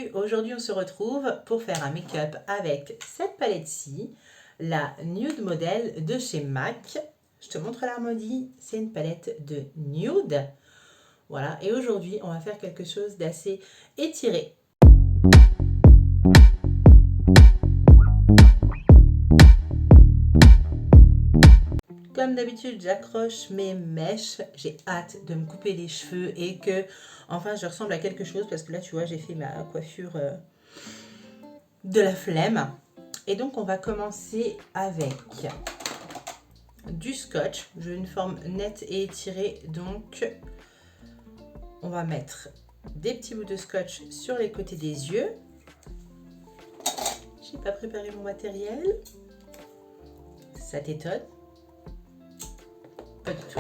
Salut, aujourd'hui on se retrouve pour faire un make-up avec cette palette-ci, la Nude Model de chez MAC. Je te montre l'harmonie, c'est une palette de nude. Voilà, et aujourd'hui on va faire quelque chose d'assez étiré. Comme d'habitude, j'accroche mes mèches. J'ai hâte de me couper les cheveux et que, enfin, je ressemble à quelque chose parce que là, tu vois, j'ai fait ma coiffure de la flemme. Et donc, on va commencer avec du scotch. Je veux une forme nette et étirée, donc on va mettre des petits bouts de scotch sur les côtés des yeux. J'ai pas préparé mon matériel. Ça t'étonne? Pas du tout.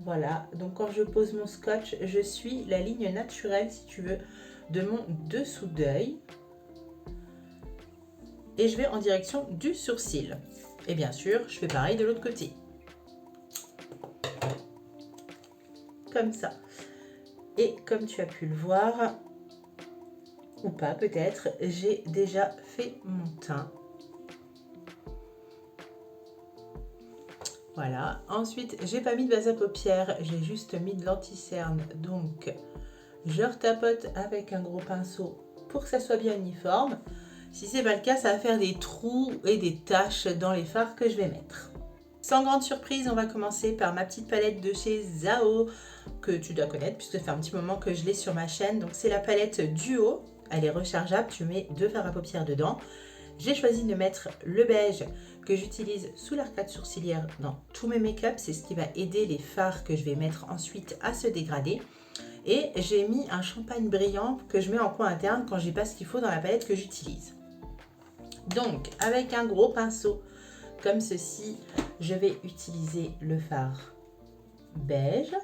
Voilà, donc quand je pose mon scotch, je suis la ligne naturelle, si tu veux, de mon dessous d'œil. Et je vais en direction du sourcil. Et bien sûr, je fais pareil de l'autre côté. Comme ça. Et comme tu as pu le voir, ou pas peut-être, j'ai déjà fait mon teint. Voilà, ensuite j'ai pas mis de base à paupières, j'ai juste mis de l'anti-cerne, donc je retapote avec un gros pinceau pour que ça soit bien uniforme. Si c'est pas le cas, ça va faire des trous et des taches dans les fards que je vais mettre. Sans grande surprise, on va commencer par ma petite palette de chez Zao, que tu dois connaître puisque ça fait un petit moment que je l'ai sur ma chaîne. Donc c'est la palette Duo, elle est rechargeable, tu mets 2 fards à paupières dedans. J'ai choisi de mettre le beige que j'utilise sous l'arcade sourcilière dans tous mes make-up. C'est ce qui va aider les fards que je vais mettre ensuite à se dégrader. Et j'ai mis un champagne brillant que je mets en coin interne quand j'ai pas ce qu'il faut dans la palette que j'utilise. Donc avec un gros pinceau comme ceci, je vais utiliser le fard beige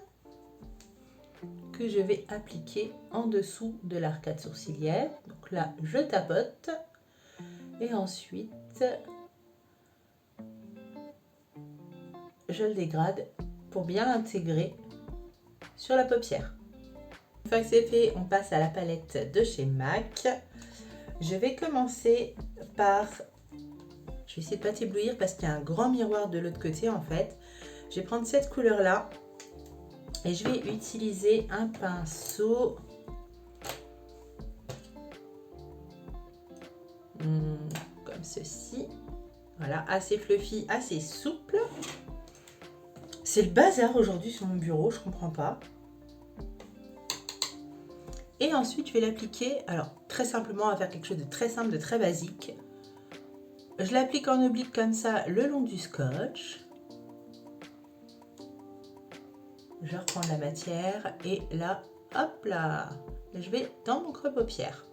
que je vais appliquer en dessous de l'arcade sourcilière. Donc là, je tapote. Et ensuite, je le dégrade pour bien l'intégrer sur la paupière. Une fois que c'est fait, on passe à la palette de chez MAC. Je vais commencer par... Je vais essayer de ne pas t'éblouir parce qu'il y a un grand miroir de l'autre côté en fait. Je vais prendre cette couleur-là et je vais utiliser un pinceau... comme ceci. Voilà, assez fluffy, assez souple. C'est le bazar aujourd'hui sur mon bureau, je comprends pas. Et ensuite, je vais l'appliquer, alors très simplement, on va faire quelque chose de très simple, de très basique. Je l'applique en oblique comme ça, le long du scotch. Je reprends de la matière et là, hop là, je vais dans mon creux paupière.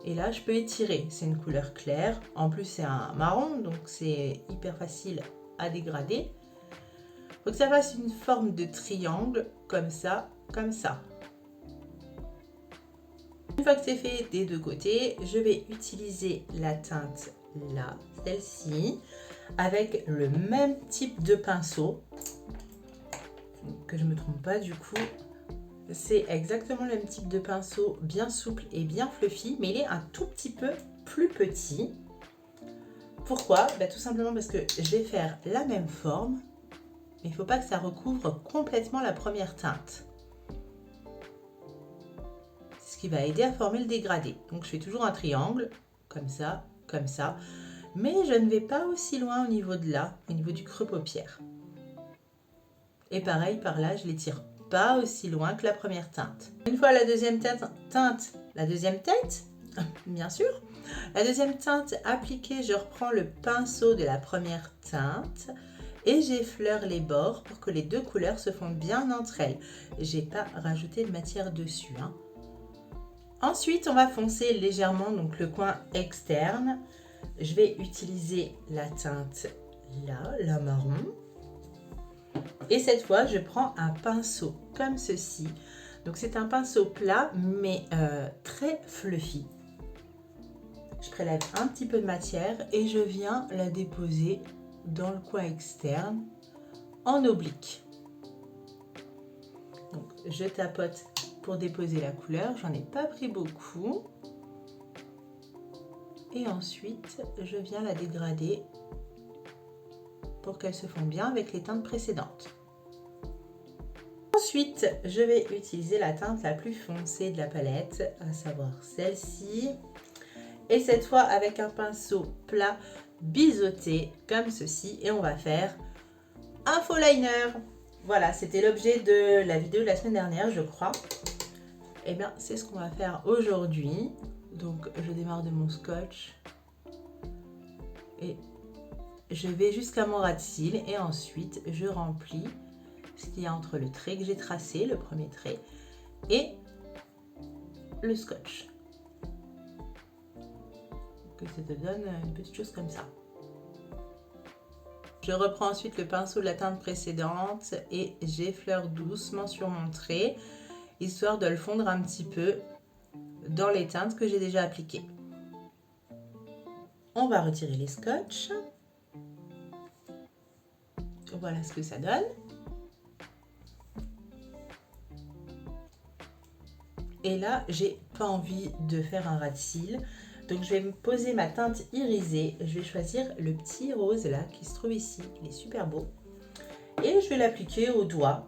Et là, je peux étirer. C'est une couleur claire. En plus, c'est un marron, donc c'est hyper facile à dégrader. Il faut que ça fasse une forme de triangle, comme ça, comme ça. Une fois que c'est fait des deux côtés, je vais utiliser la teinte là, celle-ci, avec le même type de pinceau. Que je ne me trompe pas du coup. C'est exactement le même type de pinceau, bien souple et bien fluffy, mais il est un tout petit peu plus petit. Pourquoi? Tout simplement parce que je vais faire la même forme, mais il ne faut pas que ça recouvre complètement la première teinte. C'est ce qui va aider à former le dégradé. Donc je fais toujours un triangle, comme ça, mais je ne vais pas aussi loin au niveau de là, au niveau du creux paupière. Et pareil, par là, je l'étire pas aussi loin que la première teinte. Une fois la deuxième teinte, bien sûr, la deuxième teinte appliquée, je reprends le pinceau de la première teinte et j'effleure les bords pour que les deux couleurs se fondent bien entre elles. J'ai pas rajouté de matière dessus. Ensuite, on va foncer légèrement donc le coin externe. Je vais utiliser la teinte là, la marron. Et cette fois, je prends un pinceau comme ceci. Donc c'est un pinceau plat, mais très fluffy. Je prélève un petit peu de matière et je viens la déposer dans le coin externe en oblique. Donc je tapote pour déposer la couleur. J'en ai pas pris beaucoup. Et ensuite, je viens la dégrader pour qu'elle se fonde bien avec les teintes précédentes. Ensuite, je vais utiliser la teinte la plus foncée de la palette, à savoir celle-ci. Et cette fois avec un pinceau plat biseauté comme ceci. Et on va faire un faux liner. Voilà, c'était l'objet de la vidéo de la semaine dernière, je crois. Et bien, c'est ce qu'on va faire aujourd'hui. Donc, je démarre de mon scotch. Et je vais jusqu'à mon ras de cils. Et ensuite, je remplis ce qu'il y a entre le trait que j'ai tracé, le premier trait, et le scotch. Que ça te donne une petite chose comme ça. Je reprends ensuite le pinceau de la teinte précédente et j'effleure doucement sur mon trait, histoire de le fondre un petit peu dans les teintes que j'ai déjà appliquées. On va retirer les scotch. Voilà ce que ça donne. Et là, j'ai pas envie de faire un ras de cils. Donc, je vais me poser ma teinte irisée. Je vais choisir le petit rose là qui se trouve ici. Il est super beau. Et je vais l'appliquer au doigt.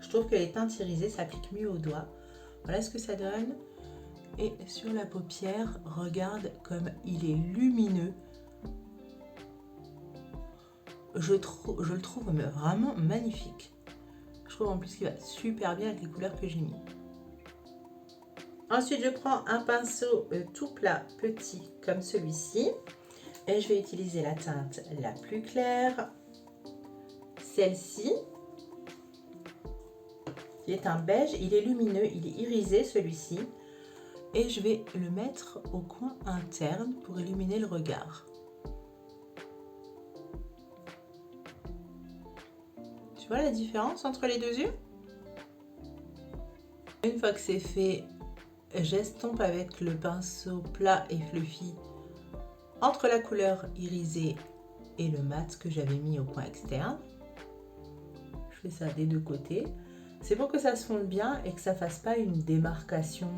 Je trouve que les teintes irisées s'appliquent mieux au doigt. Voilà ce que ça donne. Et sur la paupière, regarde comme il est lumineux. Je le trouve vraiment magnifique. Je trouve en plus qu'il va super bien avec les couleurs que j'ai mis. Ensuite, je prends un pinceau tout plat, petit, comme celui-ci. Et je vais utiliser la teinte la plus claire. Celle-ci, qui est un beige. Il est lumineux, il est irisé, celui-ci. Et je vais le mettre au coin interne pour illuminer le regard. Tu vois la différence entre les deux yeux? Une fois que c'est fait, j'estompe avec le pinceau plat et fluffy entre la couleur irisée et le mat que j'avais mis au coin externe. Je fais ça des deux côtés. C'est pour que ça se fonde bien et que ça fasse pas une démarcation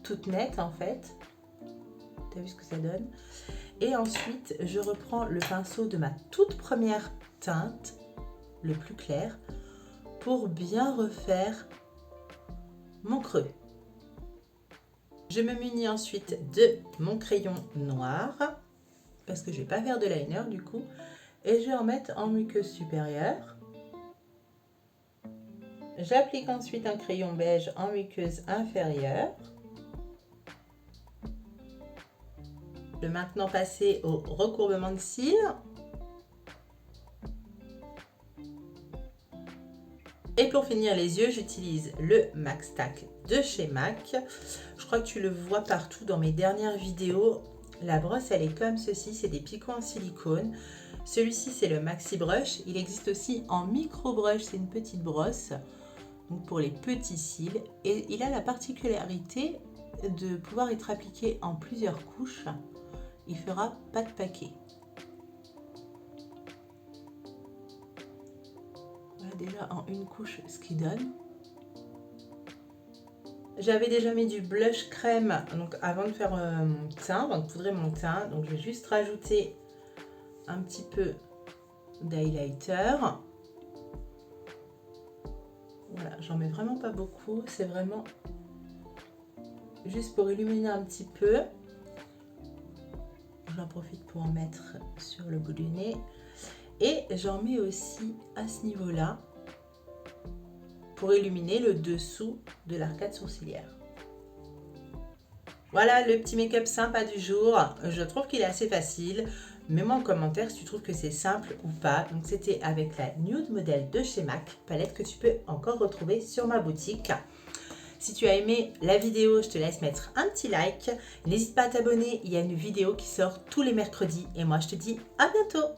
toute nette en fait. Tu as vu ce que ça donne? Et ensuite, je reprends le pinceau de ma toute première teinte, le plus clair, pour bien refaire mon creux. Je me munis ensuite de mon crayon noir parce que je ne vais pas faire de liner du coup, et je vais en mettre en muqueuse supérieure. J'applique ensuite un crayon beige en muqueuse inférieure. Je vais maintenant passer au recourbement de cils. Et pour finir les yeux, j'utilise le Max Tack de chez MAC. Je crois que tu le vois partout dans mes dernières vidéos. La brosse, elle est comme ceci, c'est des picots en silicone. Celui-ci, c'est le Maxi Brush. Il existe aussi en micro brush, c'est une petite brosse donc pour les petits cils. Et il a la particularité de pouvoir être appliqué en plusieurs couches. Il fera pas de paquet. Voilà déjà en une couche ce qu'il donne. J'avais déjà mis du blush crème donc avant de faire mon teint, avant de poudrer mon teint. Donc je vais juste rajouter un petit peu d'highlighter. Voilà, j'en mets vraiment pas beaucoup. C'est vraiment juste pour illuminer un petit peu. J'en profite pour en mettre sur le bout du nez. Et j'en mets aussi à ce niveau-là pour illuminer le dessous de l'arcade sourcilière. Voilà le petit make-up sympa du jour. Je trouve qu'il est assez facile. Mets-moi en commentaire si tu trouves que c'est simple ou pas. Donc c'était avec la Nude Model de chez MAC, palette que tu peux encore retrouver sur ma boutique. Si tu as aimé la vidéo, je te laisse mettre un petit like. N'hésite pas à t'abonner, il y a une vidéo qui sort tous les mercredis. Et moi je te dis à bientôt.